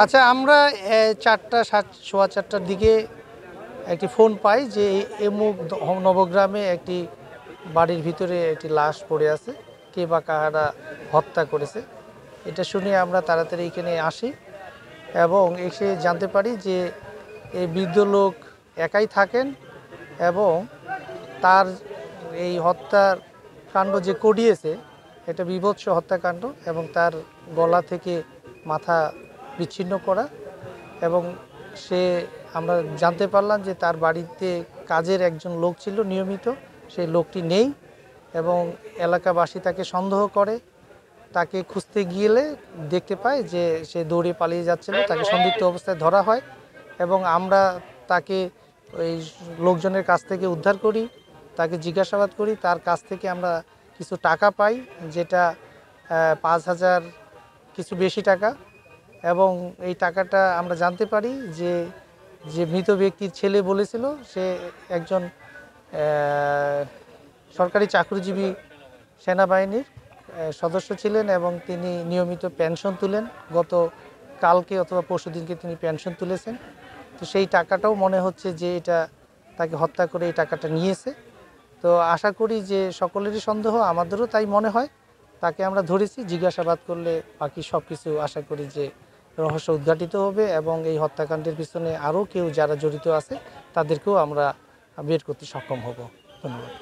আচ্ছা, আমরা 4:15 দিকে একটি ফোন পাই যে এমুক নবগ্রামে একটি বাড়ির ভিতরে একটি লাশ পড়ে আছে, কে বা কাহারা হত্যা করেছে। এটা শুনে আমরা তাড়াতাড়ি এখানে আসি এবং এসে জানতে পারি যে এই বৃদ্ধ লোক একাই থাকেন এবং তার এই হত্যার কাণ্ড যে করিয়েছে এটা বীভৎস হত্যাকাণ্ড এবং তার গলা থেকে মাথা বিচ্ছিন্ন করা। এবং আমরা জানতে পারলাম যে তার বাড়িতে কাজের একজন লোক ছিল নিয়মিত, সেই লোকটি নেই এবং এলাকাবাসী তাকে সন্দেহ করে। তাকে খুঁজতে গিয়ে দেখতে পায় যে সে দৌড়ে পালিয়ে যাচ্ছিল, তাকে সন্দিগ্ধ অবস্থায় ধরা হয় এবং আমরা তাকে ওই লোকজনের কাছ থেকে উদ্ধার করি, তাকে জিজ্ঞাসাবাদ করি। তার কাছ থেকে আমরা কিছু টাকা পাই, যেটা 5,000 কিছু বেশি টাকা। এবং এই টাকাটা আমরা জানতে পারি যে মৃত ব্যক্তির ছেলে বলেছিল সে একজন সরকারি চাকরিজীবী সেনাবাহিনীর সদস্য ছিলেন এবং তিনি নিয়মিত পেনশন তুলেন। গত কালকে অথবা পরশু দিনকে তিনি পেনশন তুলেছেন। তো সেই টাকাটাও মনে হচ্ছে যে এটা তাকে হত্যা করে এই টাকাটা নিয়েছে। তো আশা করি যে সকলেরই সন্দেহ, আমাদেরও তাই মনে হয়। তাকে আমরা ধরেছি, জিজ্ঞাসাবাদ করলে বাকি সব কিছু আশা করি যে রহস্য উদ্ঘাটিত হবে এবং এই হত্যাকাণ্ডের পিছনে আরও কেউ যারা জড়িত আছে তাদেরকেও আমরা বের করতে সক্ষম হব। ধন্যবাদ।